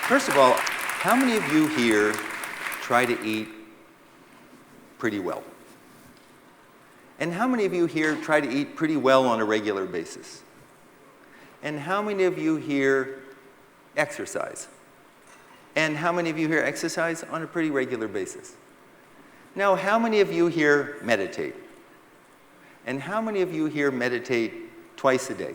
First of all, how many of you here try to eat pretty well? And how many of you here try to eat pretty well on a regular basis? And how many of you here exercise? And how many of you here exercise on a pretty regular basis? Now, how many of you here meditate? And how many of you here meditate twice a day?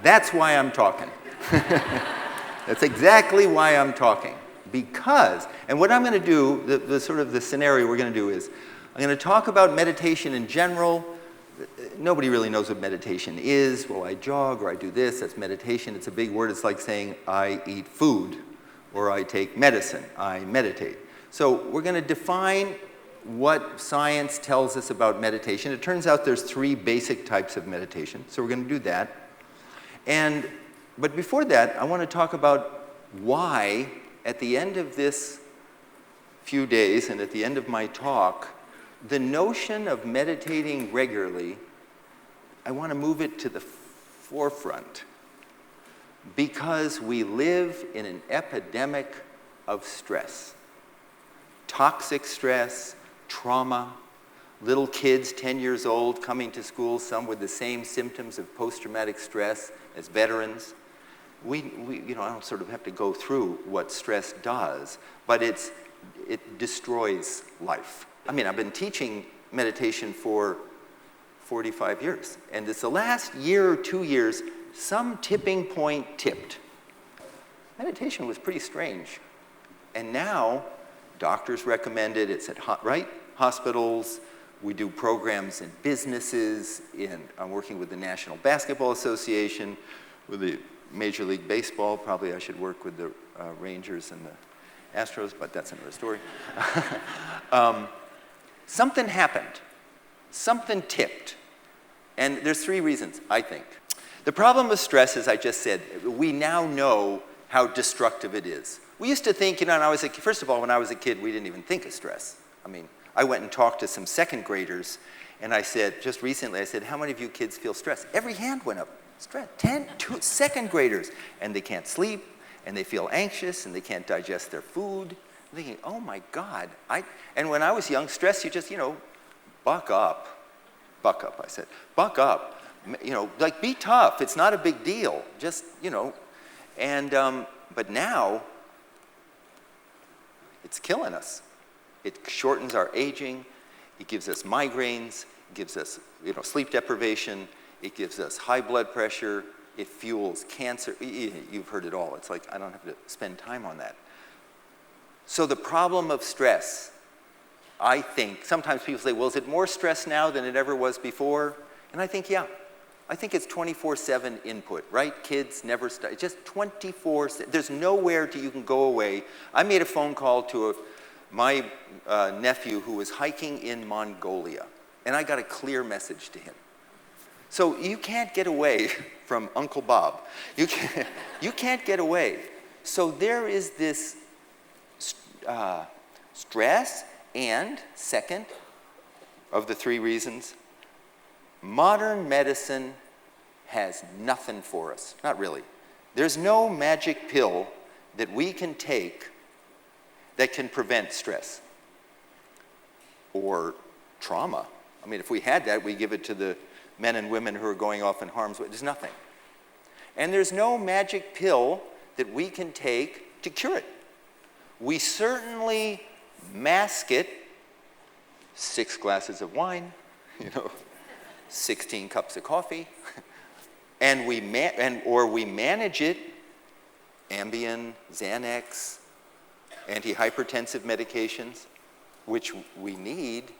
That's why I'm talking. That's exactly why I'm talking. Because, and what I'm going to do, the sort of the scenario we're going to do is, I'm going to talk about meditation in general. Nobody really knows what meditation is. Well, I jog or I do this, that's meditation. It's a big word. It's like saying I eat food or I take medicine. I meditate. So we're going to define what science tells us about meditation. It turns out there's 3 basic types of meditation. So we're going to do that. But before that, I want to talk about why, at the end of this few days and at the end of my talk, the notion of meditating regularly, I want to move it to the forefront because we live in an epidemic of stress. Toxic stress, trauma, little kids 10 years old coming to school, some with the same symptoms of post-traumatic stress as veterans. I don't sort of have to go through what stress does, but it destroys life. I mean, I've been teaching meditation for 45 years, and it's the last year or 2 years, some tipping point tipped. Meditation was pretty strange, and now doctors recommend it. It's at hospitals. We do programs in businesses. I'm working with the National Basketball Association, with the Major League Baseball. Probably I should work with the Rangers and the Astros, but that's another story. Something happened. Something tipped. And there's 3 reasons, I think. The problem with stress, as I just said, we now know how destructive it is. We used to think, first of all, when I was a kid, we didn't even think of stress. I mean, I went and talked to some second graders, and I said, just recently, I said, how many of you kids feel stressed? Every hand went up. Stress. 2 second graders. And they can't sleep, and they feel anxious, and they can't digest their food. I'm thinking, oh my God. And when I was young, stress, you just, buck up. Buck up, I said. Buck up. Like be tough. It's not a big deal. Just, And, but now, it's killing us. It shortens our aging. It gives us migraines. It gives us, sleep deprivation. It gives us high blood pressure. It fuels cancer. You've heard it all. It's like I don't have to spend time on that. So the problem of stress, I think, sometimes people say, well, is it more stress now than it ever was before? And I think, yeah. I think it's 24/7 input, right? Kids never stop. It's just 24/7. There's nowhere you can go away. I made a phone call to my nephew who was hiking in Mongolia, and I got a clear message to him. So you can't get away from Uncle Bob. You can't get away. So there is this stress, and second of the 3 reasons, modern medicine has nothing for us. Not really. There's no magic pill that we can take that can prevent stress or trauma. I mean, if we had that, we give it to the men and women who are going off in harm's way. There's nothing. And there's no magic pill that we can take to cure it. We certainly mask it. 6 glasses of wine, 16 cups of coffee, and we manage it. Ambien, Xanax, antihypertensive medications, which we need,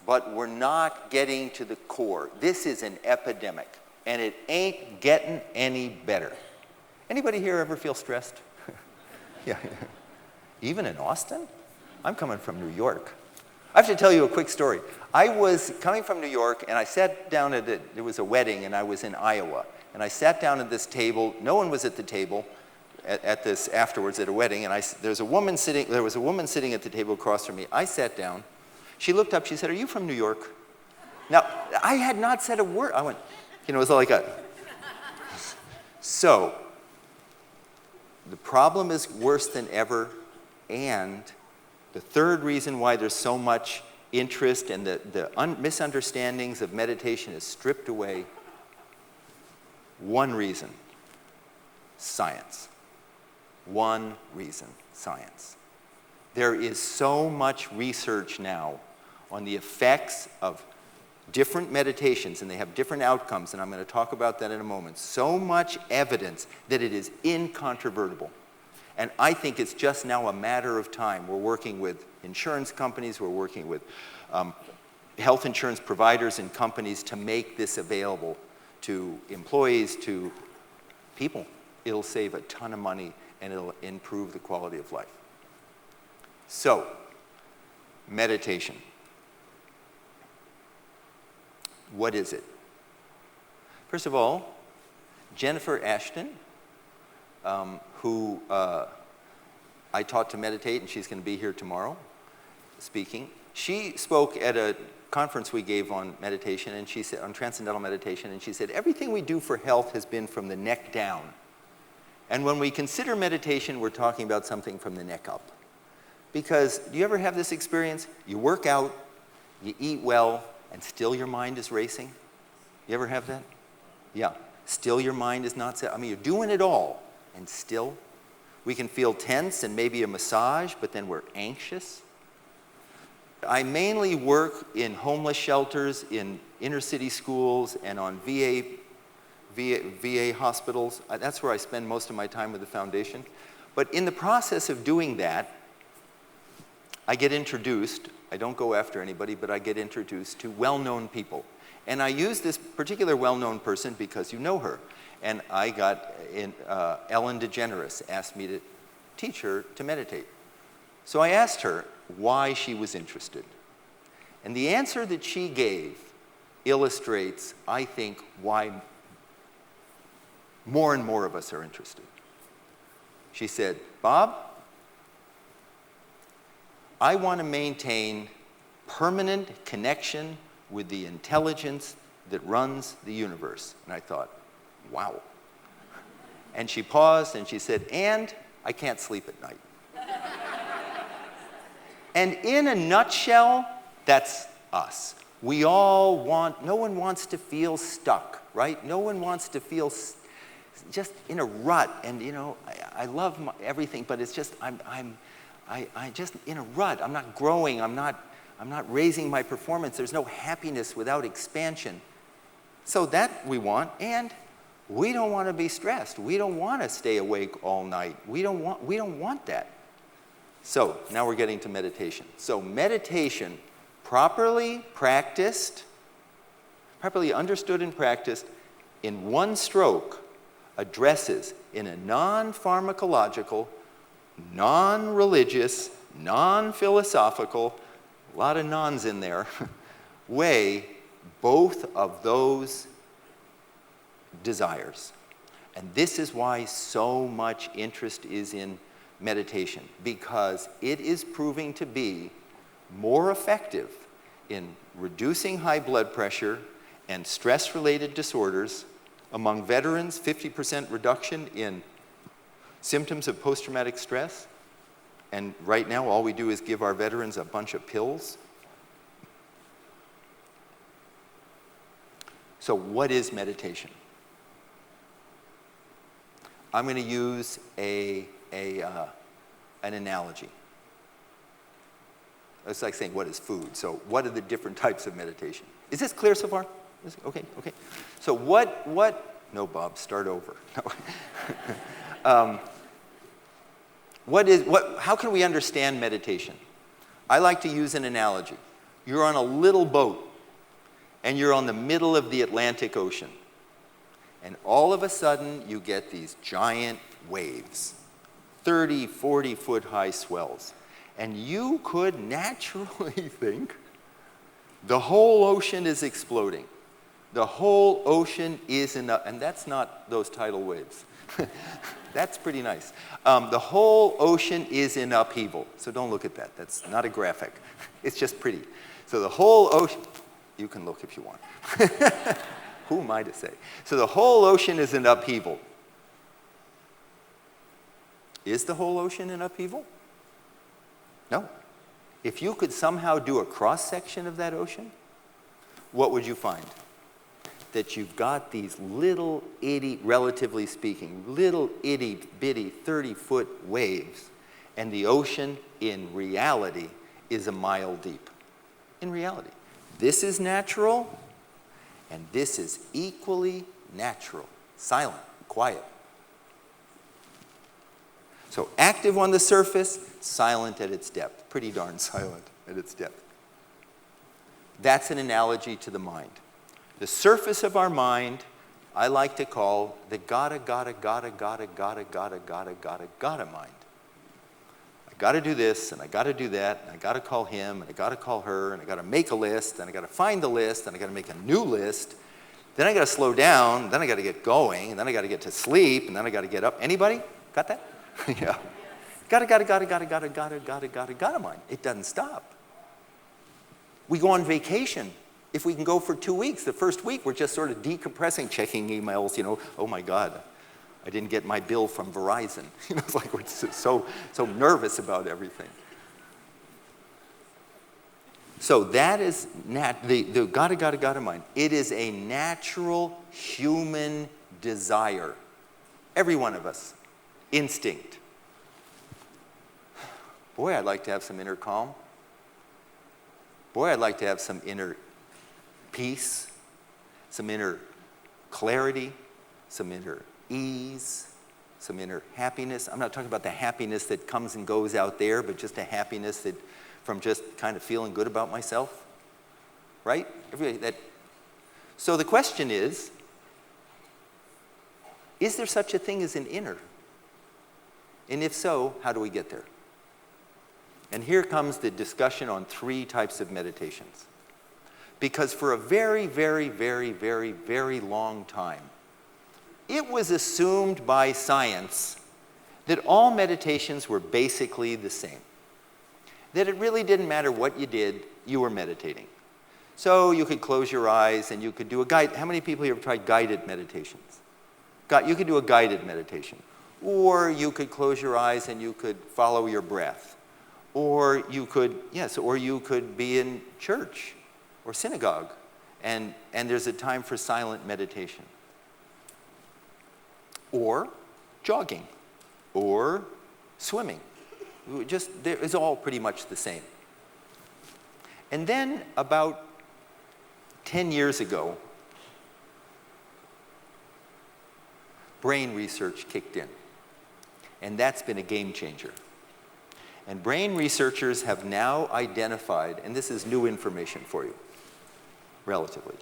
but we're not getting to the core. This is an epidemic, and it ain't getting any better. Anybody here ever feel stressed? Yeah. Even in Austin? I'm coming from New York. I have to tell you a quick story. I was coming from New York, and I sat down there was a wedding, and I was in Iowa. And I sat down at this table. No one was at the table at this afterwards at a wedding. And there was a woman sitting at the table across from me. I sat down. She looked up. She said, "Are you from New York?" Now, I had not said a word. I went, it was like a... So, The problem is worse than ever, and the third reason why there's so much interest and the misunderstandings of meditation is stripped away, one reason, science. One reason, science. There is so much research now on the effects of different meditations, and they have different outcomes, and I'm going to talk about that in a moment. So much evidence that it is incontrovertible. And I think it's just now a matter of time. We're working with insurance companies, we're working with health insurance providers and companies to make this available to employees, to people. It'll save a ton of money and it'll improve the quality of life. So, meditation. What is it? First of all, Jennifer Ashton, who I taught to meditate, and she's going to be here tomorrow speaking. She spoke at a conference we gave on meditation, and she said, on Transcendental Meditation, and she said, everything we do for health has been from the neck down. And when we consider meditation, we're talking about something from the neck up. Because do you ever have this experience? You work out, you eat well, and still your mind is racing? You ever have that? Yeah. Still your mind is not set. I mean, you're doing it all, and still. We can feel tense and maybe a massage, but then we're anxious. I mainly work in homeless shelters, in inner city schools, and on VA hospitals. That's where I spend most of my time with the foundation. But in the process of doing that, I get introduced, I don't go after anybody, but I get introduced to well-known people. And I use this particular well-known person because you know her. And I got, Ellen DeGeneres asked me to teach her to meditate. So I asked her why she was interested. And the answer that she gave illustrates, I think, why more and more of us are interested. She said, Bob, I want to maintain permanent connection with the intelligence that runs the universe. And I thought, wow. And she paused and she said, and I can't sleep at night. And in a nutshell, that's us. We all want, no one wants to feel stuck, right? No one wants to feel just in a rut. And you know, I love everything, but it's just, I just in a rut. I'm not growing. I'm not raising my performance. There's no happiness without expansion. So that we want, and we don't want to be stressed. We don't want to stay awake all night. We don't want that. So now we're getting to meditation. So meditation, properly practiced, properly understood and practiced, in one stroke, addresses in a non-pharmacological, non-religious, non-philosophical, a lot of nons in there, way both of those desires. And this is why so much interest is in meditation, because it is proving to be more effective in reducing high blood pressure and stress-related disorders. Among veterans, 50% reduction in symptoms of post-traumatic stress. And right now, all we do is give our veterans a bunch of pills. So what is meditation? I'm going to use an analogy. It's like saying, what is food? So what are the different types of meditation? Is this clear so far? Okay. So no, Bob, start over. No. How can we understand meditation? I like to use an analogy. You're on a little boat, and you're on the middle of the Atlantic Ocean. And all of a sudden, you get these giant waves, 30, 40-foot high swells. And you could naturally think the whole ocean is exploding. The whole ocean is and that's not those tidal waves. That's pretty nice. The whole ocean is in upheaval. So don't look at that. That's not a graphic. It's just pretty. So the whole ocean, you can look if you want. Who am I to say? So the whole ocean is in upheaval. Is the whole ocean in upheaval? No. If you could somehow do a cross-section of that ocean, what would you find? That you've got these little itty, relatively speaking, little itty bitty 30-foot waves, and the ocean in reality is a mile deep. In reality. This is natural, and this is equally natural, silent, quiet. So active on the surface, silent at its depth. Pretty darn silent at its depth. That's an analogy to the mind. The surface of our mind, I like to call the gotta mind. I gotta do this, and I gotta do that, and I gotta call him, and I gotta call her, and I gotta make a list, and I gotta find the list, and I gotta make a new list. Then I gotta slow down, then I gotta get going, and then I gotta get to sleep, and then I gotta get up. Anybody? Got that? Yeah. Gotta mind. It doesn't stop. We go on vacation. If we can go for 2 weeks, the first week we're just sort of decompressing, checking emails, oh my God, I didn't get my bill from Verizon. It's like we're so nervous about everything. So that is the gotta mind. It is a natural human desire. Every one of us. Instinct. Boy, I'd like to have some inner calm. Boy, I'd like to have some inner peace, some inner clarity, some inner ease, some inner happiness. I'm not talking about the happiness that comes and goes out there, but just a happiness that from just kind of feeling good about myself, right? So the question is there such a thing as an inner? And if so, how do we get there? And here comes the discussion on 3 types of meditations. Because for a very, very, very, very, very long time, it was assumed by science that all meditations were basically the same. That it really didn't matter what you did, you were meditating. So you could close your eyes and you could do a guide. How many people here have tried guided meditations? You could do a guided meditation. Or you could close your eyes and you could follow your breath. Or you could be in church or synagogue, and there's a time for silent meditation. Or jogging, or swimming. It's all pretty much the same. And then about 10 years ago, brain research kicked in. And that's been a game changer. And brain researchers have now identified, and this is new information for you, relatively.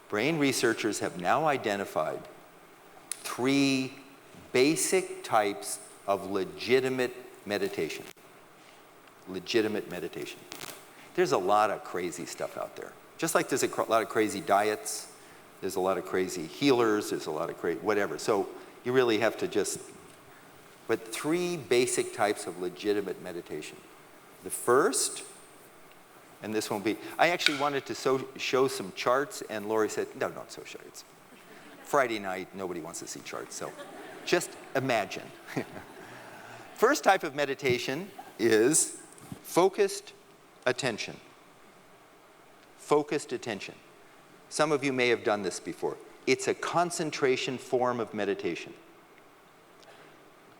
Brain researchers have now identified 3 basic types of legitimate meditation. Legitimate meditation. There's a lot of crazy stuff out there. Just like there's a lot of crazy diets, there's a lot of crazy healers, there's a lot of crazy whatever. So you really have to but 3 basic types of legitimate meditation. The first, and this won't be, I actually wanted to show some charts, and Lori said, no, don't show charts. Friday night, nobody wants to see charts, so just imagine. First type of meditation is focused attention. Focused attention. Some of you may have done this before. It's a concentration form of meditation.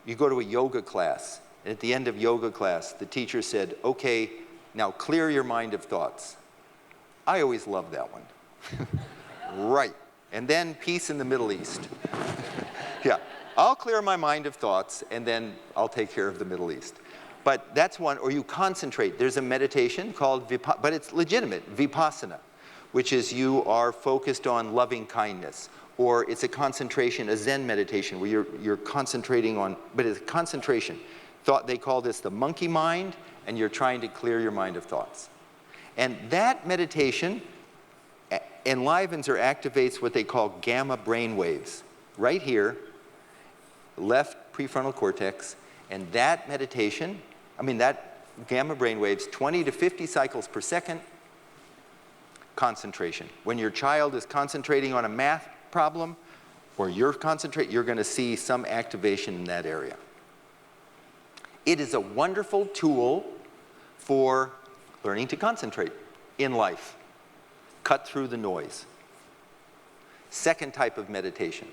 You go to a yoga class, and at the end of yoga class, the teacher said, okay, now clear your mind of thoughts. I always love that one. Right. And then peace in the Middle East. Yeah. I'll clear my mind of thoughts, and then I'll take care of the Middle East. But that's one, or you concentrate. There's a meditation called, but it's legitimate, vipassana, which is you are focused on loving kindness. Or it's a concentration, a Zen meditation, where you're concentrating on, but it's concentration. They call this the monkey mind, and you're trying to clear your mind of thoughts. And that meditation enlivens or activates what they call gamma brain waves. Right here, left prefrontal cortex, and that meditation, that gamma brain waves, 20 to 50 cycles per second, concentration. When your child is concentrating on a math problem, or you're going to see some activation in that area. It is a wonderful tool for learning to concentrate in life. Cut through the noise. Second type of meditation.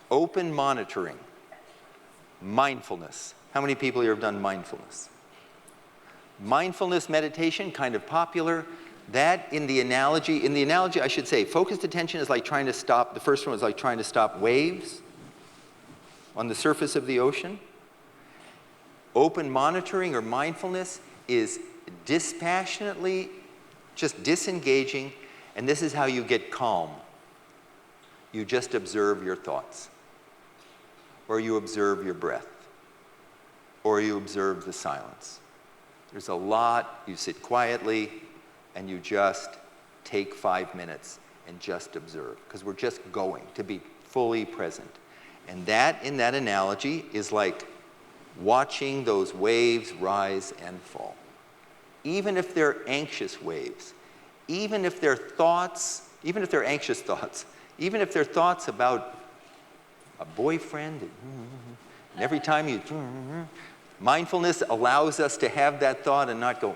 Open monitoring. Mindfulness. How many people here have done mindfulness? Mindfulness meditation, kind of popular. That in the analogy I should say, focused attention is like trying to stop, the first one is like trying to stop waves on the surface of the ocean. Open monitoring or mindfulness is dispassionately just disengaging, and this is how you get calm. You just observe your thoughts, or you observe your breath, or you observe the silence. There's a lot, you sit quietly, and you just take 5 minutes and just observe, because we're just going to be fully present. And that, in that analogy, is like watching those waves rise and fall. Even if they're anxious waves, even if they're thoughts, even if they're anxious thoughts, even if they're thoughts about a boyfriend, and every time you, mindfulness allows us to have that thought and not go,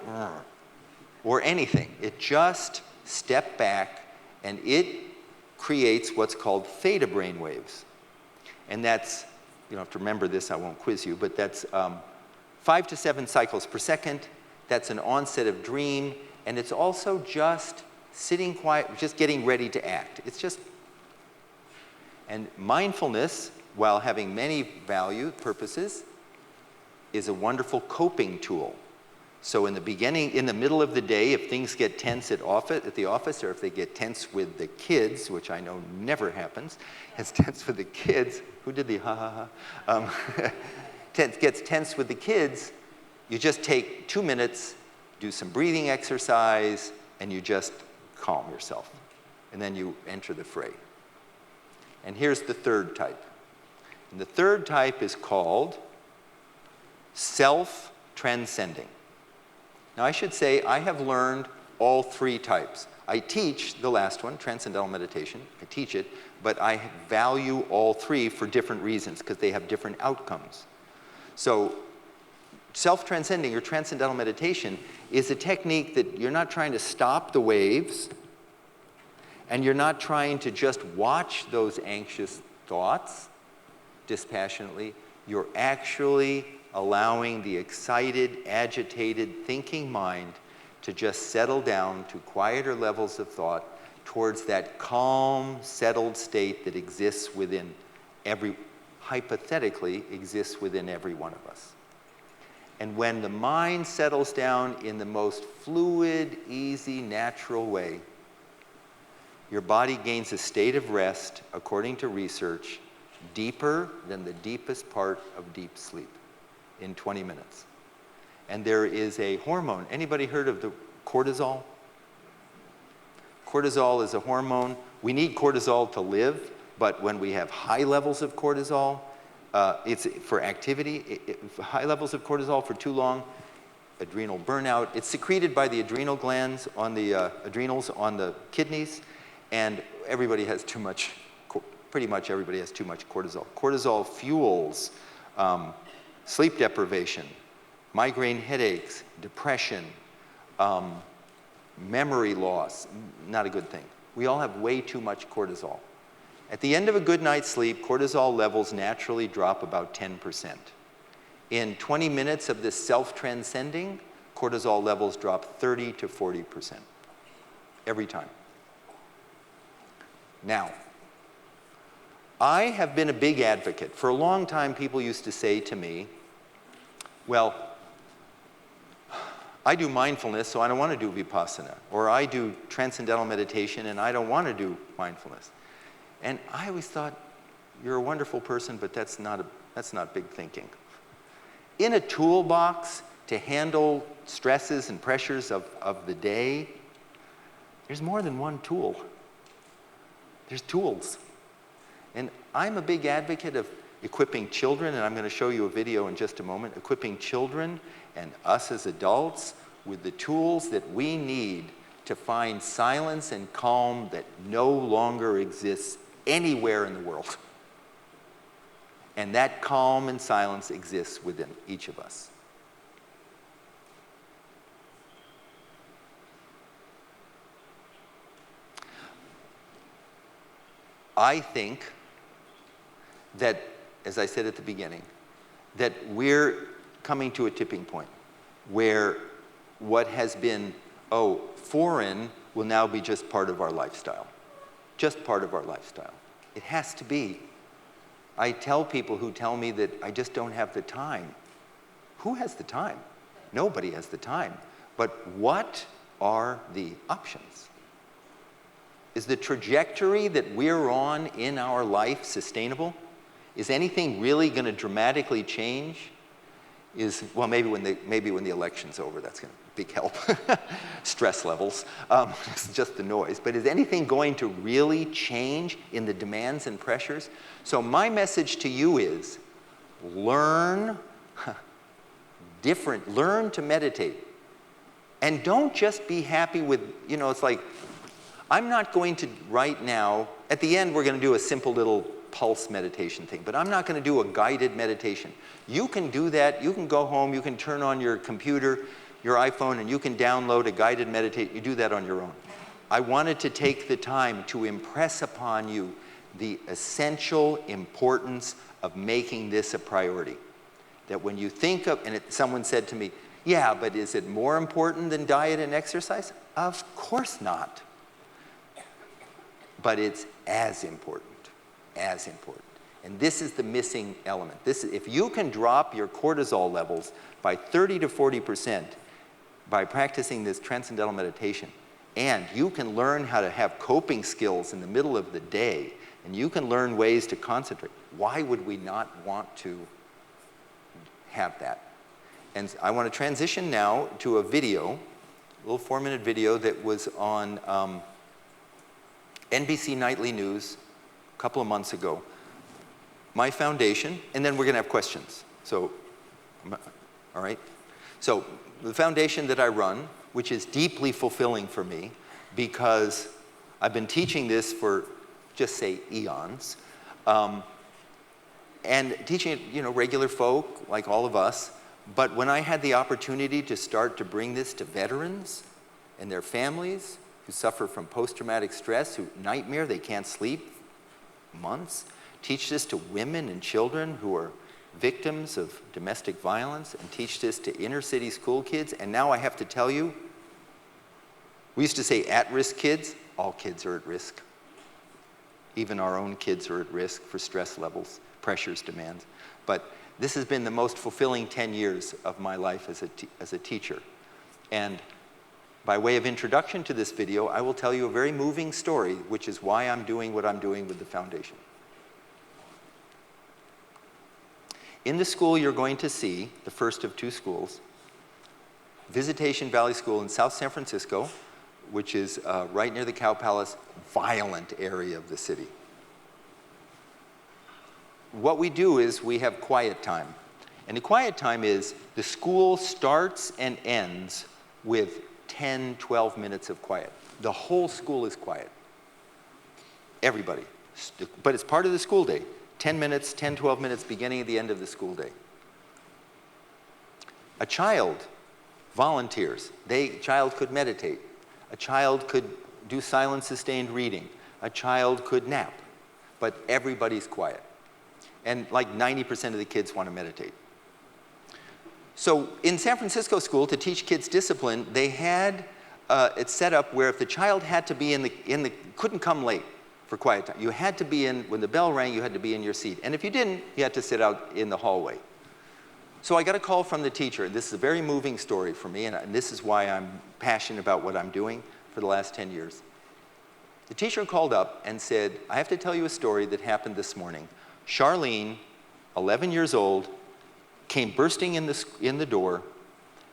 or anything. It just step back, and it creates what's called theta brain waves. And that's, you don't have to remember this, I won't quiz you, but that's 5 to 7 cycles per second. That's an onset of dream, and it's also just sitting quiet, just getting ready to act. It's just, and mindfulness, while having many purposes, is a wonderful coping tool. So in the beginning, in the middle of the day, if things get tense at the office, or if they get tense with the kids, which I know never happens, it's tense with the kids. Who did the ha? Gets tense with the kids, you just take 2 minutes, do some breathing exercise, and you just calm yourself. And then you enter the fray. And here's the third type. And the third type is called self-transcending. Now, I should say I have learned all 3 types. I teach the last one, Transcendental Meditation. I teach it, but I value all 3 for different reasons, because they have different outcomes. So self-transcending or Transcendental Meditation is a technique that you're not trying to stop the waves, and you're not trying to just watch those anxious thoughts dispassionately. You're actually allowing the excited, agitated, thinking mind to just settle down to quieter levels of thought towards that calm, settled state that exists within hypothetically exists within every one of us. And when the mind settles down in the most fluid, easy, natural way, your body gains a state of rest, according to research, deeper than the deepest part of deep sleep in 20 minutes. And there is a hormone. Anybody heard of the cortisol? Cortisol is a hormone. We need cortisol to live, but when we have high levels of cortisol, it's for activity. High levels of cortisol for too long, adrenal burnout. It's secreted by the adrenal glands on the adrenals on the kidneys, and everybody has too much. Pretty much everybody has too much cortisol. Cortisol fuels sleep deprivation, migraine headaches, depression, memory loss. Not a good thing. We all have way too much cortisol. At the end of a good night's sleep, cortisol levels naturally drop about 10%. In 20 minutes of this self-transcending, cortisol levels drop 30 to 40% every time. Now, I have been a big advocate. For a long time, people used to say to me, well, I do mindfulness, so I don't want to do vipassana. Or I do transcendental meditation, and I don't want to do mindfulness. And I always thought, you're a wonderful person, but that's not big thinking. In a toolbox to handle stresses and pressures of the day, there's more than one tool. There's tools. And I'm a big advocate of equipping children, and I'm going to show you a video in just a moment, equipping children and us as adults with the tools that we need to find silence and calm that no longer exists anywhere in the world. And that calm and silence exists within each of us. I think that, as I said at the beginning, that we're coming to a tipping point where what has been, foreign will now be just part of our lifestyle. Just part of our lifestyle. It has to be. I tell people who tell me that I just don't have the time. Who has the time? Nobody has the time. But what are the options? Is the trajectory that we're on in our life sustainable? Is anything really going to dramatically change? Well, maybe when the election's over, that's going to be a big help. Stress levels, it's just the noise. But is anything going to really change in the demands and pressures? So my message to you is, learn to meditate. And don't just be happy with, it's like, I'm not going to right now, at the end we're going to do a simple little pulse meditation thing, but I'm not going to do a guided meditation. You can do that. You can go home, you can turn on your computer, your iPhone, and you can download a guided meditation. You do that on your own. I wanted to take the time to impress upon you the essential importance of making this a priority. That when you think of, and someone said to me, yeah, but is it more important than diet and exercise? Of course not. But it's as important. As important. And this is the missing element. If you can drop your cortisol levels by 30 to 40% by practicing this transcendental meditation, and you can learn how to have coping skills in the middle of the day, and you can learn ways to concentrate, why would we not want to have that? And I want to transition now to a video, a little 4-minute video that was on NBC Nightly News a couple of months ago. My foundation, and then we're going to have questions. So, all right? So, the foundation that I run, which is deeply fulfilling for me, because I've been teaching this for, just say, eons, and teaching it, regular folk, like all of us. But when I had the opportunity to start to bring this to veterans and their families who suffer from post-traumatic stress, who nightmare, they can't sleep months, teach this to women and children who are victims of domestic violence, and teach this to inner city school kids. And now I have to tell you, we used to say at-risk kids. All kids are at risk. Even our own kids are at risk for stress levels, pressures, demands. But this has been the most fulfilling 10 years of my life as a teacher. And by way of introduction to this video, I will tell you a very moving story, which is why I'm doing what I'm doing with the foundation. In the school you're going to see, the first of 2 schools, Visitation Valley School in South San Francisco, which is right near the Cow Palace, violent area of the city. What we do is we have quiet time. And the quiet time is the school starts and ends with 10, 12 minutes of quiet. The whole school is quiet. Everybody. But it's part of the school day. 10 minutes, 10, 12 minutes, beginning at the end of the school day. A child volunteers. A child could meditate. A child could do silent sustained reading. A child could nap. But everybody's quiet. And like 90% of the kids want to meditate. So in San Francisco school, to teach kids discipline, they had it set up where if the child had to be couldn't come late for quiet time. You had to be in, when the bell rang, you had to be in your seat. And if you didn't, you had to sit out in the hallway. So I got a call from the teacher. This is a very moving story for me, and this is why I'm passionate about what I'm doing for the last 10 years. The teacher called up and said, I have to tell you a story that happened this morning. Charlene, 11 years old, came bursting in the door,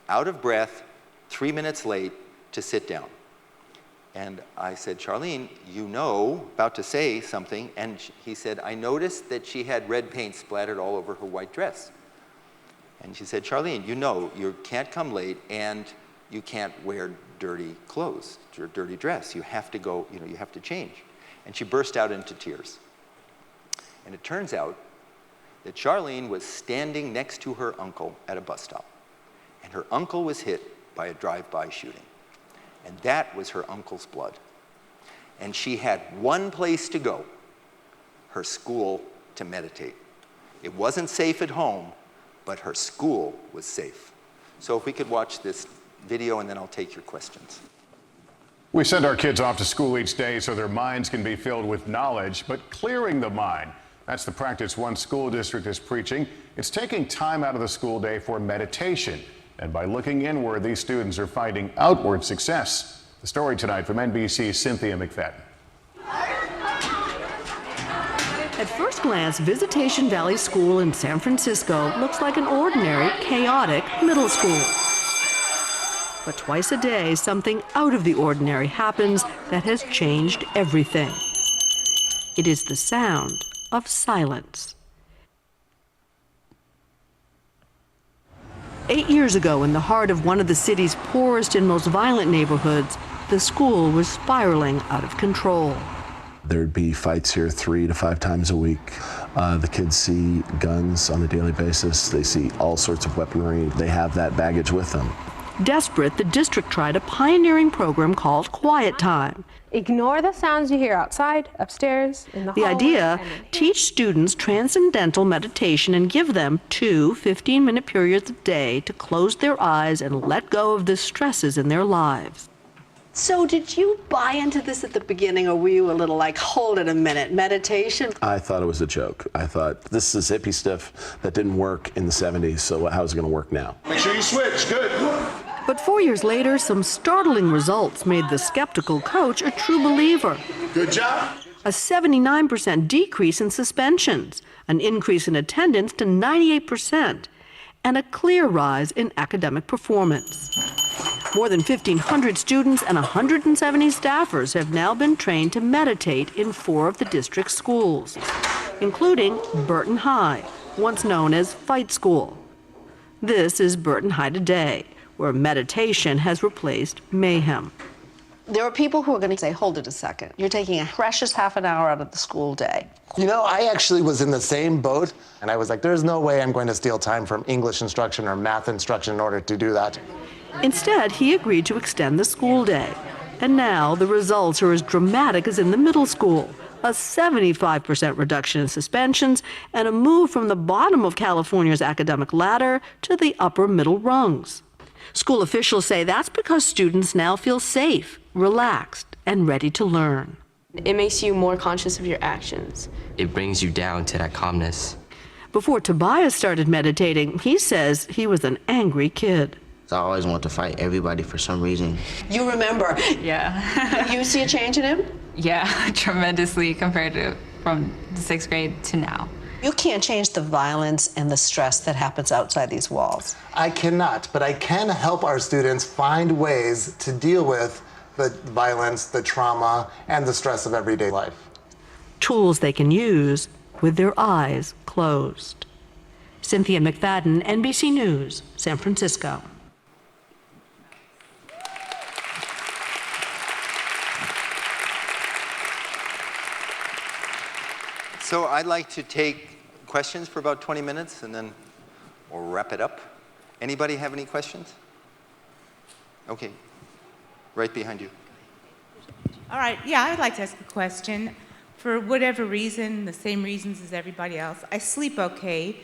out of breath, 3 minutes late, to sit down. And I said, Charlene, about to say something. And he said, I noticed that she had red paint splattered all over her white dress. And she said, Charlene, you can't come late, and you can't wear dirty clothes, or dirty dress. You have to go, you have to change. And she burst out into tears. And it turns out that Charlene was standing next to her uncle at a bus stop, and her uncle was hit by a drive-by shooting. And that was her uncle's blood. And she had one place to go, her school, to meditate. It wasn't safe at home, but her school was safe. So if we could watch this video, and then I'll take your questions. We send our kids off to school each day so their minds can be filled with knowledge, but clearing the mind, that's the practice one school district is preaching. It's taking time out of the school day for meditation. And by looking inward, these students are finding outward success. The story tonight from NBC's Cynthia McFadden. At first glance, Visitation Valley School in San Francisco looks like an ordinary, chaotic middle school. But twice a day, something out of the ordinary happens that has changed everything. It is the sound of silence. 8 years ago, in the heart of one of the city's poorest and most violent neighborhoods, the school was spiraling out of control. There'd be fights here 3 to 5 times a week. The kids see guns on a daily basis. They see all sorts of weaponry. They have that baggage with them. Desperate, the district tried a pioneering program called Quiet Time. Ignore the sounds you hear outside, upstairs, in the hallway. The idea, teach students transcendental meditation and give them 2 15-minute periods a day to close their eyes and let go of the stresses in their lives. So did you buy into this at the beginning, or were you a little like, hold it a minute, meditation? I thought it was a joke. I thought, this is hippie stuff that didn't work in the 70s, so how's it going to work now? Make sure you switch. Good. But 4 years later, some startling results made the skeptical coach a true believer. Good job. A 79% decrease in suspensions, an increase in attendance to 98%, and a clear rise in academic performance. More than 1,500 students and 170 staffers have now been trained to meditate in 4 of the district's schools, including Burton High, once known as Fight School. This is Burton High today, where meditation has replaced mayhem. There are people who are going to say, hold it a second. You're taking a precious half an hour out of the school day. You know, I actually was in the same boat, and I was like, there's no way I'm going to steal time from English instruction or math instruction in order to do that. Instead, he agreed to extend the school day. And now the results are as dramatic as in the middle school. A 75% reduction in suspensions and a move from the bottom of California's academic ladder to the upper middle rungs. School officials say that's because students now feel safe, relaxed, and ready to learn. It makes you more conscious of your actions. It brings you down to that calmness. Before Tobias started meditating, he says he was an angry kid. I always want to fight everybody for some reason. You remember? Yeah. You see a change in him? Yeah, tremendously compared to from the 6th grade to now. You can't change the violence and the stress that happens outside these walls. I cannot, but I can help our students find ways to deal with the violence, the trauma, and the stress of everyday life. Tools they can use with their eyes closed. Cynthia McFadden, NBC News, San Francisco. So I'd like to take questions for about 20 minutes, and then we'll wrap it up. Anybody have any questions? Okay, right behind you. All right, yeah, I'd like to ask a question. For whatever reason, the same reasons as everybody else, I sleep okay,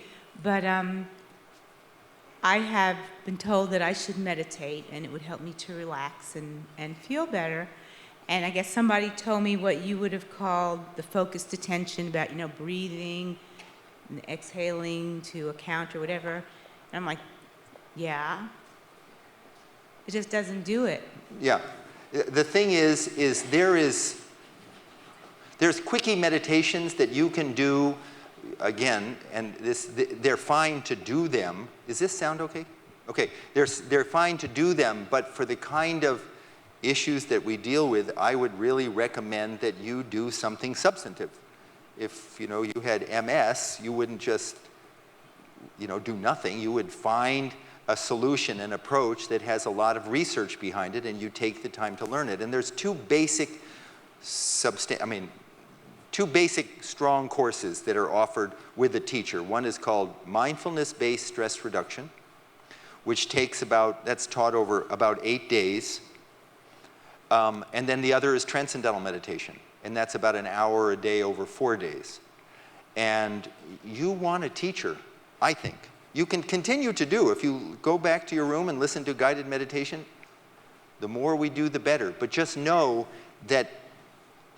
but I have been told that I should meditate, and it would help me to relax and feel better. And I guess somebody told me what you would have called the focused attention about, you know, breathing and exhaling to a count or whatever. And I'm like, yeah. It just doesn't do it. Yeah. The thing is there's Quickie meditations that you can do, again, and they're fine to do them. Does this sound okay? Okay, they're fine to do them, but for the kind of issues that we deal with, I would really recommend that you do something substantive. If you had MS, you wouldn't just do nothing. You would find a solution, an approach that has a lot of research behind it, and you take the time to learn it. And there's 2 basic two basic strong courses that are offered with a teacher. One is called Mindfulness-Based Stress Reduction, which that's taught over about 8 days. And then the other is Transcendental Meditation, and that's about an hour a day over 4 days. And you want a teacher, I think. You can continue to do, if you go back to your room and listen to guided meditation, the more we do, the better. But just know that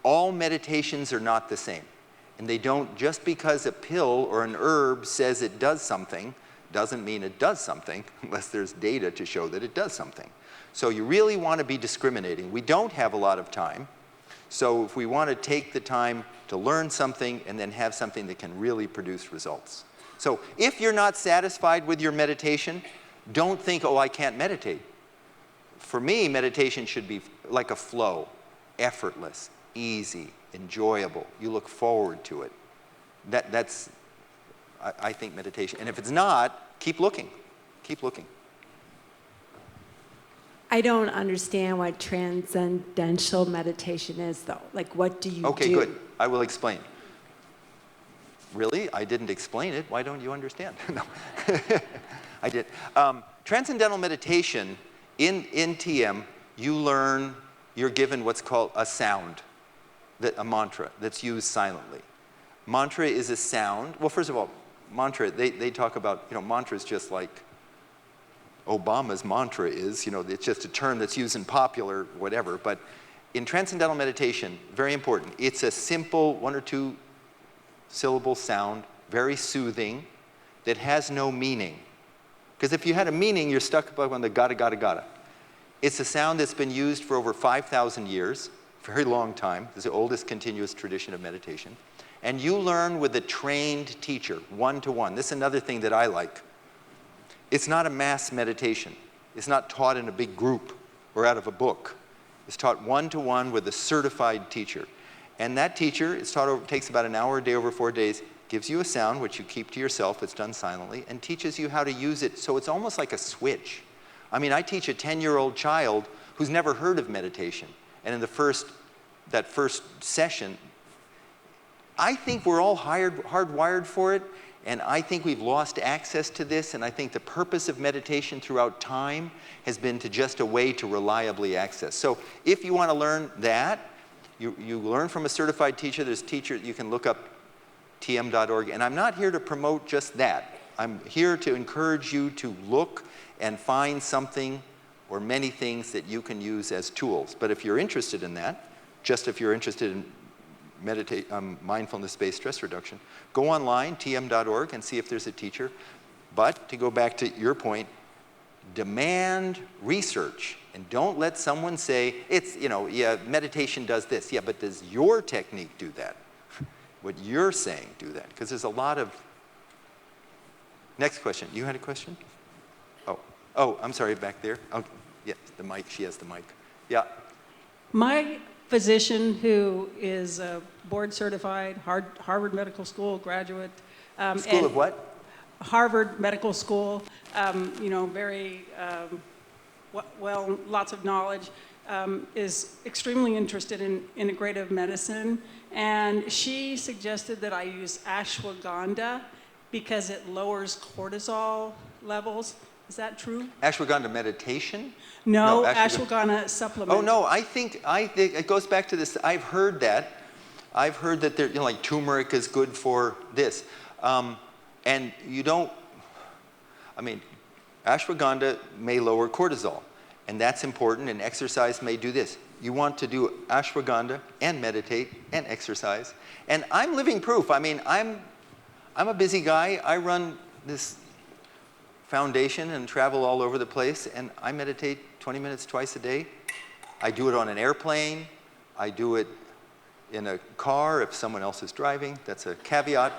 all meditations are not the same. And they don't, just because a pill or an herb says it does something, doesn't mean it does something, unless there's data to show that it does something. So you really want to be discriminating. We don't have a lot of time. So if we want to take the time to learn something and then have something that can really produce results. So if you're not satisfied with your meditation, don't think, oh, I can't meditate. For me, meditation should be like a flow, effortless, easy, enjoyable. You look forward to it. That's, I think, meditation. And if it's not, keep looking. Keep looking. I don't understand what transcendental meditation is, though. Like, what do you do? Okay, good. I will explain. Really? I didn't explain it. Why don't you understand? No. I did. Transcendental meditation, in TM, you're given what's called a sound, a mantra that's used silently. Mantra is a sound. Well, first of all, mantra, they talk about, mantra is just like Obama's mantra is, it's just a term that's used in popular whatever. But in Transcendental Meditation, very important, it's a simple 1 or 2 syllable sound, very soothing, that has no meaning. Because if you had a meaning, you're stuck on the gotta, gotta, gotta. It's a sound that's been used for over 5,000 years, very long time. It's the oldest continuous tradition of meditation. And you learn with a trained teacher, one-to-one. This is another thing that I like. It's not a mass meditation. It's not taught in a big group or out of a book. It's taught one-to-one with a certified teacher. And that teacher, takes about an hour a day over 4 days, gives you a sound, which you keep to yourself, it's done silently, and teaches you how to use it. So it's almost like a switch. I mean, I teach a 10-year-old child who's never heard of meditation. And in that first session, I think we're all hardwired for it, and I think we've lost access to this, and I think the purpose of meditation throughout time has been just a way to reliably access. So if you want to learn that, you learn from a certified teacher. There's teachers, you can look up tm.org, and I'm not here to promote just that. I'm here to encourage you to look and find something or many things that you can use as tools. But if you're interested in that, just if you're interested in mindfulness-based stress reduction, go online, tm.org, and see if there's a teacher. But to go back to your point, demand research. And don't let someone say, yeah, meditation does this. Yeah, but does your technique do that? What you're saying do that? Because there's a lot of... Next question. You had a question? Oh, I'm sorry, back there. Oh, yes, the mic. She has the mic. Yeah. My physician, who is a board-certified Harvard Medical School graduate. School of what? Harvard Medical School, very well, lots of knowledge, is extremely interested in integrative medicine. And she suggested that I use ashwagandha because it lowers cortisol levels. Is that true? Ashwagandha meditation? No, ashwagandha supplement. Oh, no, I think it goes back to this. I've heard that. I've heard that like turmeric is good for this. And you don't, ashwagandha may lower cortisol, and that's important, and exercise may do this. You want to do ashwagandha and meditate and exercise. And I'm living proof. I'm a busy guy. I run this foundation and travel all over the place, and I meditate 20 minutes twice a day. I do it on an airplane. I do it in a car if someone else is driving. That's a caveat.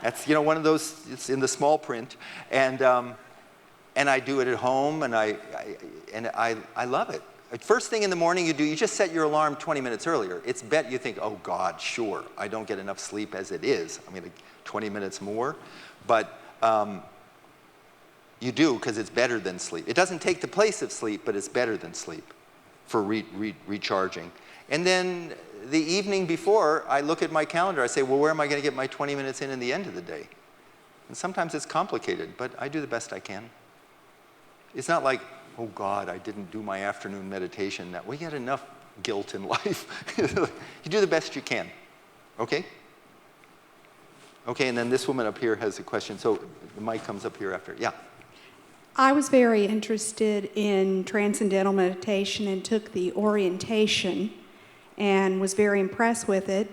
That's one of those. It's in the small print, and I do it at home, and I love it. First thing in the morning you just set your alarm 20 minutes earlier. It's bet you think, oh God, sure, I don't get enough sleep as it is. 20 minutes more, but you do because it's better than sleep. It doesn't take the place of sleep, but it's better than sleep for recharging. And then the evening before, I look at my calendar, I say, well, where am I going to get my 20 minutes in the end of the day? And sometimes it's complicated, but I do the best I can. It's not like, oh God, I didn't do my afternoon meditation. We get enough guilt in life. You do the best you can, okay? Okay, and then this woman up here has a question. So the mic comes up here after. Yeah. I was very interested in Transcendental Meditation and took the orientation and was very impressed with it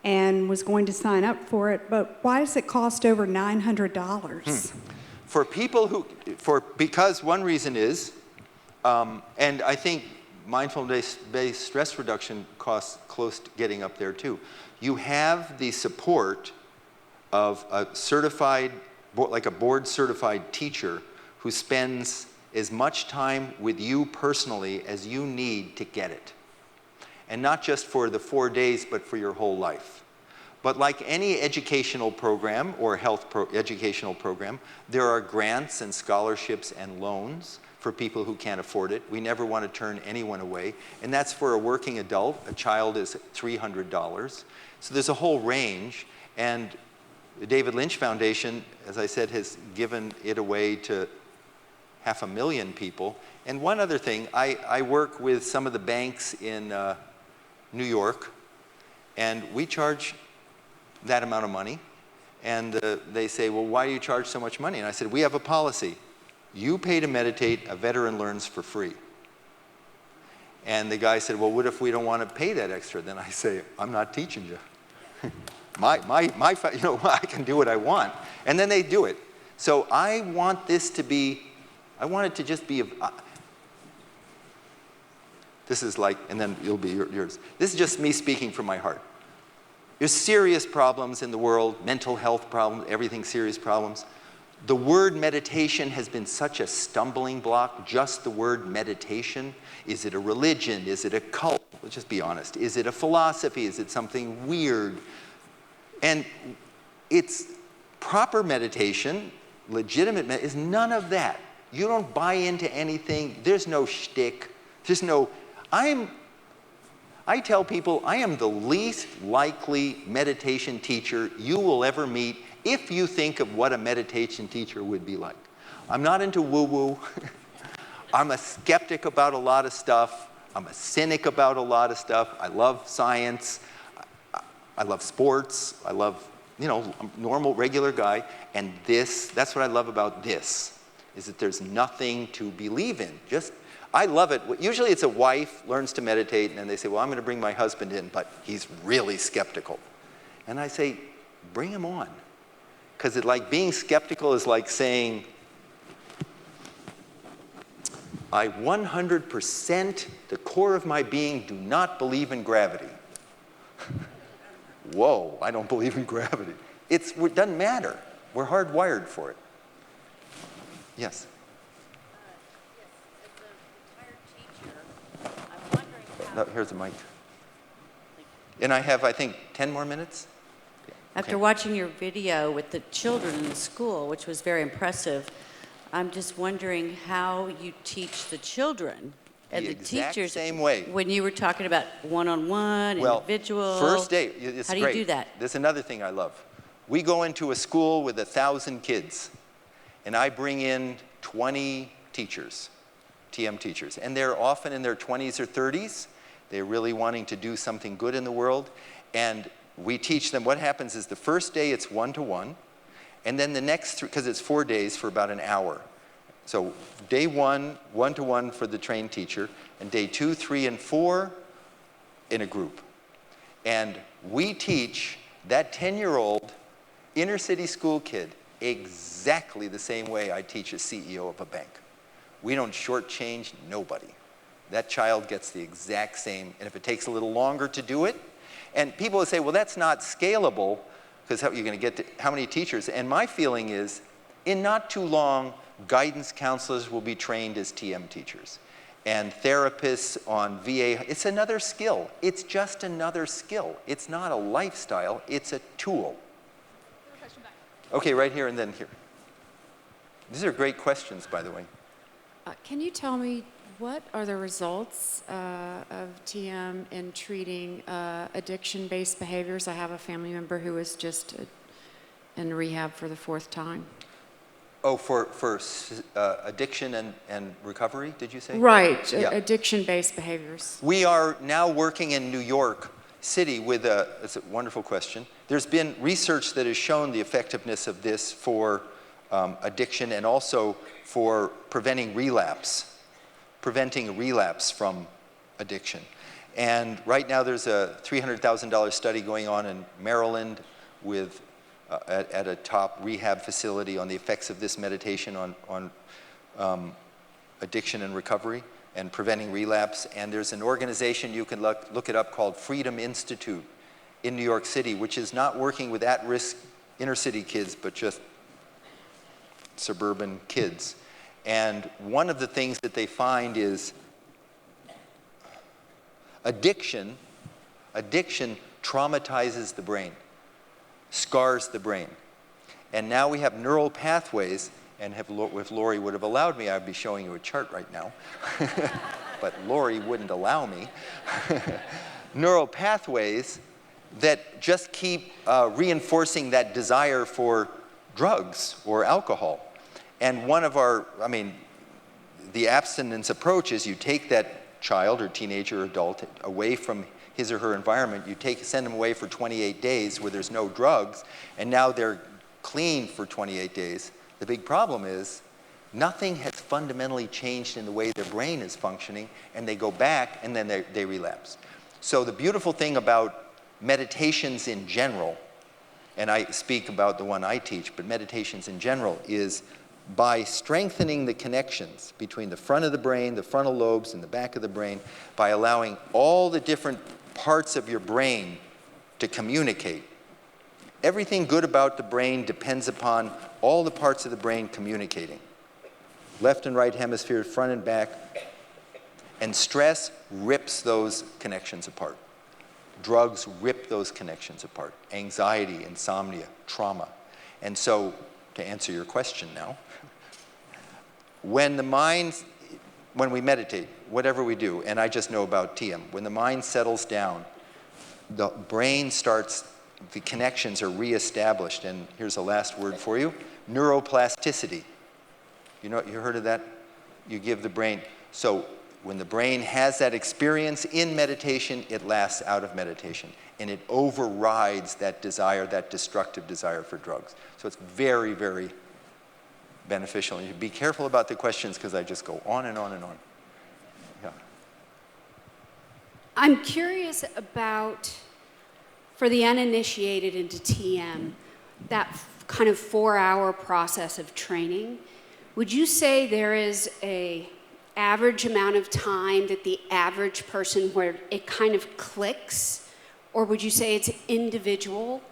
and was going to sign up for it. But why does it cost over $900? For people who, because one reason is, and I think mindfulness-based stress reduction costs close to getting up there too. You have the support of a certified, like a board-certified teacher who spends as much time with you personally as you need to get it. And not just for the 4 days, but for your whole life. But like any educational program or educational program, there are grants and scholarships and loans for people who can't afford it. We never want to turn anyone away. And that's for a working adult. A child is $300. So there's a whole range. And the David Lynch Foundation, as I said, has given it away to 500,000 people. And one other thing, I work with some of the banks in New York, and we charge that amount of money. And they say, well, why do you charge so much money? And I said, we have a policy. You pay to meditate, a veteran learns for free. And the guy said, well, what if we don't want to pay that extra? Then I say, I'm not teaching you. You know, I can do what I want. And then they do it. So I want this to be, I want it to just be, this is like, and then it'll be yours. This is just me speaking from my heart. There's serious problems in the world, mental health problems, everything serious problems. The word meditation has been such a stumbling block, just the word meditation. Is it a religion? Is it a cult? Let's just be honest. Is it a philosophy? Is it something weird? And it's proper meditation, legitimate is none of that. You don't buy into anything. There's no shtick. There's no, I tell people I am the least likely meditation teacher you will ever meet if you think of what a meditation teacher would be like. I'm not into woo-woo. I'm a skeptic about a lot of stuff. I'm a cynic about a lot of stuff. I love science. I love sports. I love, you know, I'm a normal, regular guy. And that's what I love about this, is that there's nothing to believe in. I love it. Usually it's a wife learns to meditate, and then they say, well, I'm going to bring my husband in, but he's really skeptical. And I say, bring him on. Because being skeptical is like saying, I 100%, the core of my being, do not believe in gravity. Whoa, I don't believe in gravity. It doesn't matter. We're hardwired for it. Yes? Here's the mic. And I have, I think, 10 more minutes. After watching your video with the children in the school, which was very impressive, I'm just wondering how you teach the children and the teachers. Same way. When you were talking about one-on-one, individual. First day, it's how do great. you do that? There's another thing I love. We go into a school with 1,000 kids, and I bring in 20 teachers, TM teachers, and they're often in their 20s or 30s. They're really wanting to do something good in the world, and we teach them. What happens is the first day it's one-to-one, and then the next, because it's 4 days for about an hour. So day one, one-to-one for the trained teacher, and day 2, 3, and 4 in a group. And we teach that 10-year-old inner city school kid exactly the same way I teach a CEO of a bank. We don't shortchange nobody. That child gets the exact same, and if it takes a little longer to do it, and people will say, well, that's not scalable, because how are you going to get to how many teachers? And my feeling is, in not too long, guidance counselors will be trained as TM teachers. And therapists on VA, it's another skill. It's just another skill. It's not a lifestyle, it's a tool. Okay, right here and then here. These are great questions, by the way. Can you tell me, what are the results of TM in treating addiction-based behaviors? I have a family member who was just in rehab for the 4th time. Oh, for addiction and recovery, did you say? Right, Yeah. addiction-based behaviors. We are now working in New York City with it's a wonderful question. There's been research that has shown the effectiveness of this for addiction and also for preventing relapse from addiction. And right now there's a $300,000 study going on in Maryland with at a top rehab facility on the effects of this meditation on addiction and recovery and preventing relapse. And there's an organization, you can look it up, called Freedom Institute in New York City, which is not working with at-risk inner city kids, but just suburban kids. And one of the things that they find is addiction traumatizes the brain, scars the brain. And now we have neural pathways, and if Lori would have allowed me, I'd be showing you a chart right now. But Lori wouldn't allow me. Neural pathways that just keep reinforcing that desire for drugs or alcohol. And one of the abstinence approach is you take that child or teenager or adult away from his or her environment, send them away for 28 days where there's no drugs, and now they're clean for 28 days. The big problem is nothing has fundamentally changed in the way their brain is functioning, and they go back and then they relapse. So the beautiful thing about meditations in general, and I speak about the one I teach, but meditations in general, is by strengthening the connections between the front of the brain, the frontal lobes, and the back of the brain, by allowing all the different parts of your brain to communicate. Everything good about the brain depends upon all the parts of the brain communicating. Left and right hemisphere, front and back. And stress rips those connections apart. Drugs rip those connections apart. Anxiety, insomnia, trauma. And so, to answer your question now, when we meditate, whatever we do, and I just know about TM, when the mind settles down, the brain the connections are reestablished, and here's a last word for you, neuroplasticity. You heard of that? You give the brain, so when the brain has that experience in meditation, it lasts out of meditation, and it overrides that desire, that destructive desire for drugs. So it's very, very beneficial. And you be careful about the questions because I just go on and on and on. Yeah. I'm curious about, for the uninitiated into TM, that kind of 4-hour process of training. Would you say there is an average amount of time that the average person where it kind of clicks? Or would you say it's individual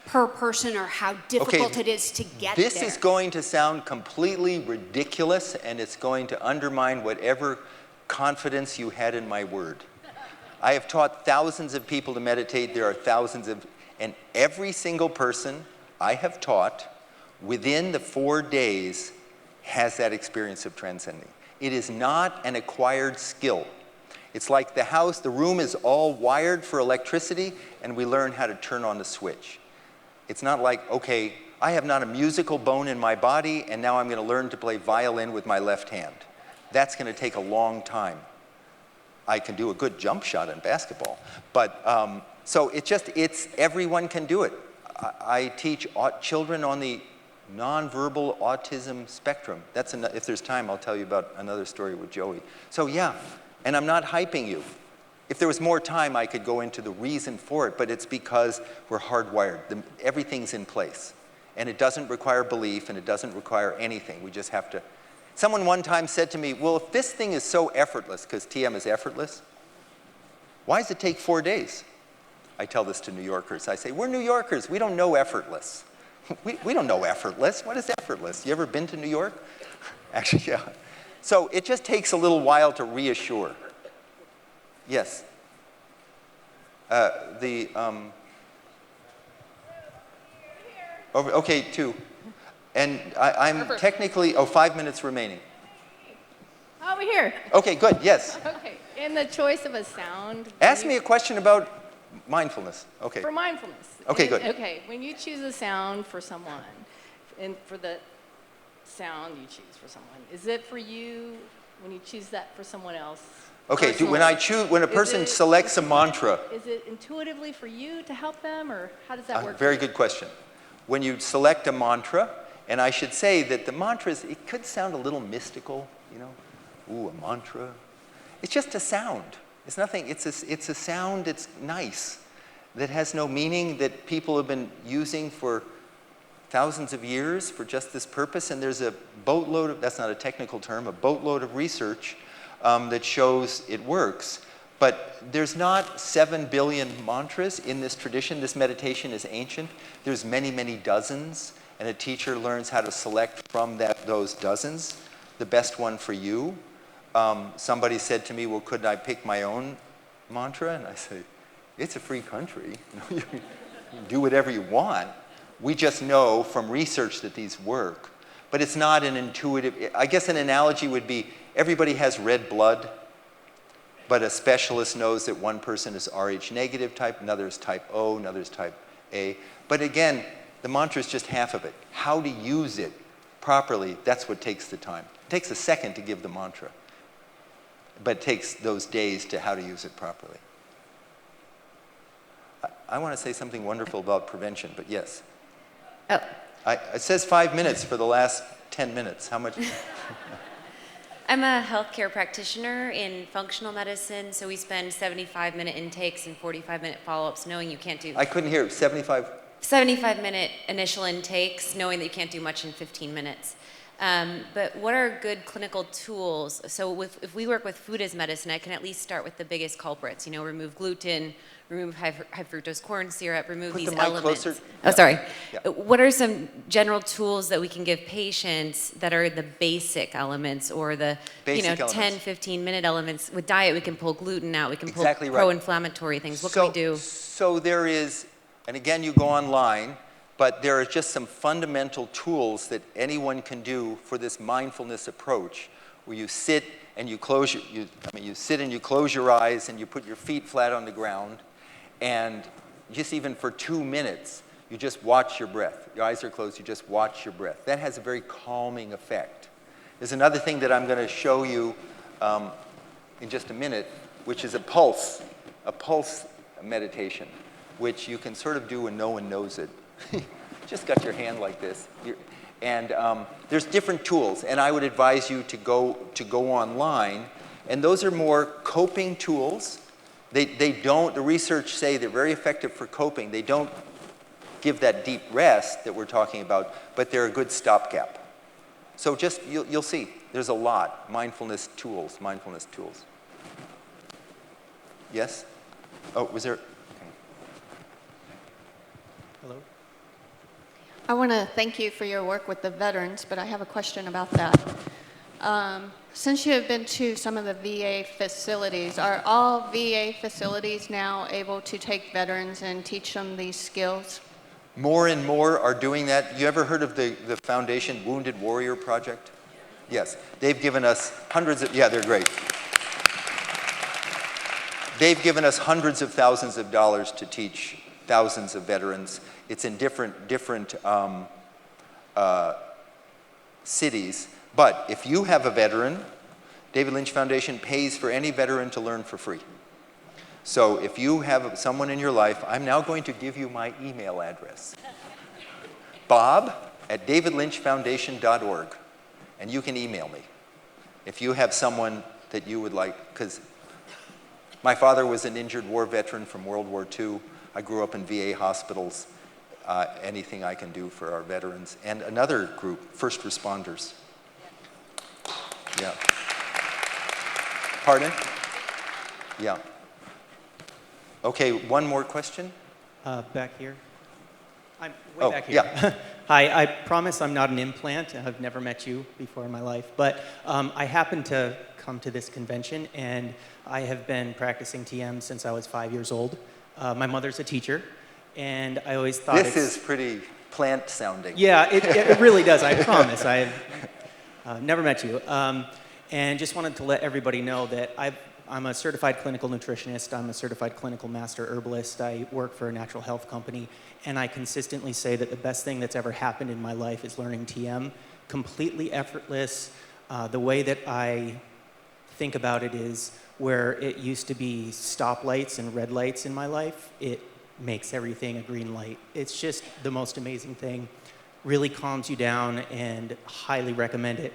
per person, or how difficult it is to get there? This is going to sound completely ridiculous, and it's going to undermine whatever confidence you had in my word. I have taught thousands of people to meditate. There are and every single person I have taught within the 4 days has that experience of transcending. It is not an acquired skill. It's like the room is all wired for electricity, and we learn how to turn on the switch. It's not like, okay, I have not a musical bone in my body, and now I'm going to learn to play violin with my left hand. That's going to take a long time. I can do a good jump shot in basketball. But, so everyone can do it. I teach children on the nonverbal autism spectrum. If there's time, I'll tell you about another story with Joey. So yeah, and I'm not hyping you. If there was more time, I could go into the reason for it, but it's because we're hardwired. Everything's in place. And it doesn't require belief, and it doesn't require anything. We just have to. Someone one time said to me, well, if this thing is so effortless, because TM is effortless, why does it take 4 days? I tell this to New Yorkers. I say, we're New Yorkers. We don't know effortless. We don't know effortless. What is effortless? You ever been to New York? Actually, yeah. So it just takes a little while to reassure. Yes. Okay, 2. And I'm technically, 5 minutes remaining. Over over here. Okay, good, yes. Okay, in the choice of a sound. Ask me a question about mindfulness. Okay. For mindfulness. Okay, good. Okay, when you choose a sound for someone, and for the sound you choose for someone, is it for you when you choose that for someone else? Okay, when a person selects a mantra. Is it intuitively for you to help them, or how does that work? Very good question. When you select a mantra, and I should say that the mantras, it could sound a little mystical, you know. Ooh, a mantra. It's just a sound. It's nothing, it's a sound that's nice, that has no meaning, that people have been using for thousands of years for just this purpose, and there's a boatload of, that's not a technical term, a boatload of research that shows it works. But there's not 7 billion mantras in this tradition. This meditation is ancient. There's many, many dozens, and a teacher learns how to select from those dozens the best one for you. Somebody said to me, well, couldn't I pick my own mantra? And I say, it's a free country. You can do whatever you want. We just know from research that these work. But it's not an intuitive, I guess an analogy would be, everybody has red blood, but a specialist knows that one person is Rh negative type, another is type O, another is type A. But again, the mantra is just half of it. How to use it properly, that's what takes the time. It takes a second to give the mantra, but it takes those days to how to use it properly. I want to say something wonderful about prevention, but yes. Oh. It says 5 minutes for the last 10 minutes. How much? I'm a healthcare practitioner in functional medicine, so we spend 75-minute intakes and 45-minute follow-ups knowing you can't do... I couldn't hear. 75? 75-minute initial intakes, knowing that you can't do much in 15 minutes. But what are good clinical tools? So if we work with food as medicine, I can at least start with the biggest culprits. You know, remove gluten, remove high fructose corn syrup, remove these elements. Closer. Oh, sorry. Yeah. What are some general tools that we can give patients that are the basic elements, or the basic 10, 15-minute elements? With diet, we can pull gluten out. We can pull Exactly right. pro-inflammatory things. What can we do? So there is, and again, you go online, but there are just some fundamental tools that anyone can do for this mindfulness approach, where you sit and you close you sit and you close your eyes and you put your feet flat on the ground, and just even for 2 minutes, you just watch your breath. Your eyes are closed, you just watch your breath. That has a very calming effect. There's another thing that I'm going to show you in just a minute, which is a pulse meditation, which you can sort of do when no one knows it. Just got your hand like this. And there's different tools, and I would advise you to go online, and those are more coping tools. They don't, the research say they're very effective for coping. They don't give that deep rest that we're talking about, but they're a good stopgap. So just, you'll see, there's a lot. Mindfulness tools. Yes? Oh, was there? Okay. Hello. I want to thank you for your work with the veterans, but I have a question about that. Since you have been to some of the VA facilities, are all VA facilities now able to take veterans and teach them these skills? More and more are doing that. You ever heard of the foundation Wounded Warrior Project? Yes. They've given us hundreds of, they're great. They've given us hundreds of thousands of dollars to teach thousands of veterans. It's in different cities. But if you have a veteran, David Lynch Foundation pays for any veteran to learn for free. So if you have someone in your life, I'm now going to give you my email address. bob@davidlynchfoundation.org. And you can email me if you have someone that you would like, because my father was an injured war veteran from World War II. I grew up in VA hospitals. Anything I can do for our veterans. And another group, first responders. Yeah. Pardon? Yeah. Okay, one more question? Back here. I'm way back here. Yeah. Hi, I promise I'm not an implant. I've never met you before in my life. But I happened to come to this convention, and I have been practicing TM since I was 5 years old. My mother's a teacher, and I always thought this is pretty plant sounding. Yeah, it really does, I promise. I've never met you. And just wanted to let everybody know that I'm a certified clinical nutritionist. I'm a certified clinical master herbalist. I work for a natural health company. And I consistently say that the best thing that's ever happened in my life is learning TM. Completely effortless. The way that I think about it is where it used to be stoplights and red lights in my life, it makes everything a green light. It's just the most amazing thing. Really calms you down, and highly recommend it.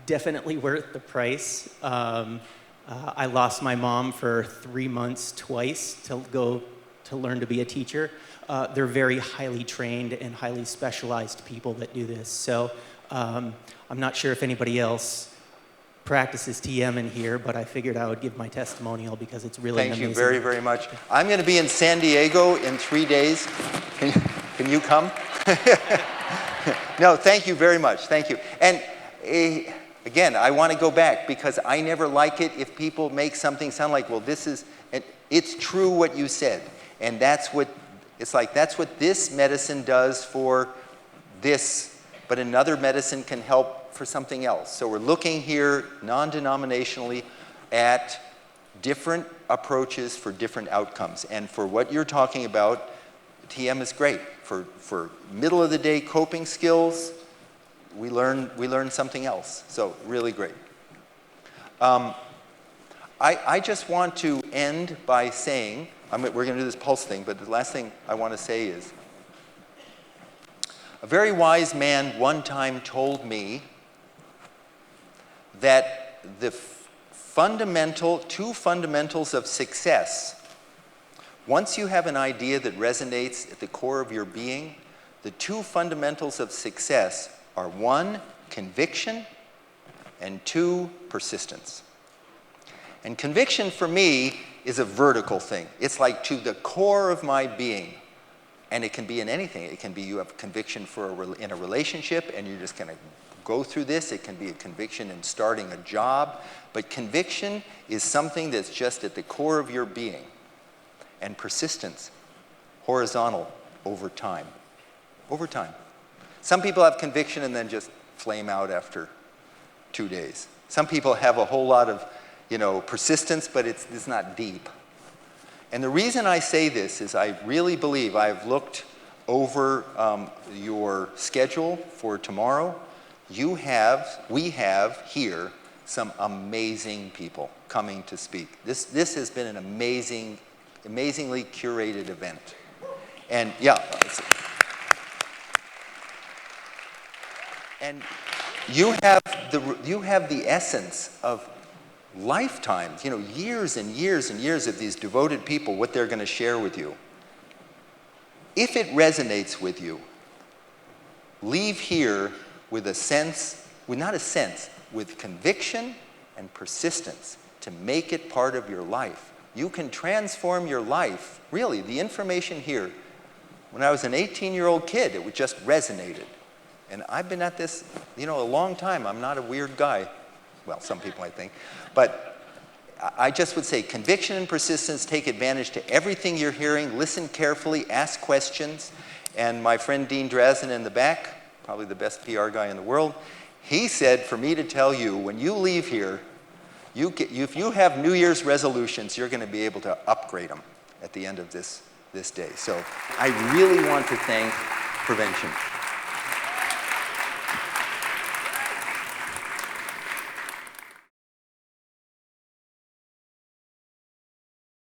Definitely worth the price. I lost my mom for 3 months twice to learn to be a teacher. They're very highly trained and highly specialized people that do this. So I'm not sure if anybody else practices TM in here, but I figured I would give my testimonial because it's really amazing. Thank you very, very much. I'm going to be in San Diego in 3 days. Can you come? No, thank you very much. Thank you. And again, I want to go back because I never like it if people make something sound like, well, this is, it's true what you said. And that's what, it's like, that's what this medicine does for this, but another medicine can help for something else. So we're looking here non-denominationally at different approaches for different outcomes. And for what you're talking about, TM is great. For middle of the day coping skills, we learn something else. So really great. I just want to end by saying, we're going to do this pulse thing, but the last thing I want to say is, a very wise man one time told me that the two fundamentals of success, once you have an idea that resonates at the core of your being, the two fundamentals of success are 1, conviction, and 2, persistence. And conviction for me is a vertical thing. It's like to the core of my being. And it can be in anything. It can be you have conviction in a relationship and you're just going to go through this. It can be a conviction in starting a job. But conviction is something that's just at the core of your being. And persistence, horizontal, over time. Over time. Some people have conviction and then just flame out after 2 days. Some people have a whole lot of, persistence, but it's not deep. And the reason I say this is I really believe I've looked over your schedule for tomorrow. We have here some amazing people coming to speak. This has been an amazingly curated event. And yeah. And you have the essence of lifetimes, years and years and years of these devoted people, what they're going to share with you. If it resonates with you, leave here with with conviction and persistence to make it part of your life. You can transform your life. Really, the information here, when I was an 18-year-old kid, it just resonated. And I've been at this, a long time. I'm not a weird guy. Well, some people might think. But I just would say conviction and persistence, take advantage to everything you're hearing. Listen carefully, ask questions. And my friend Dean Drazen in the back, probably the best PR guy in the world, he said for me to tell you, when you leave here, if you have New Year's resolutions, you're going to be able to upgrade them at the end of this day. So I really want to thank Prevention.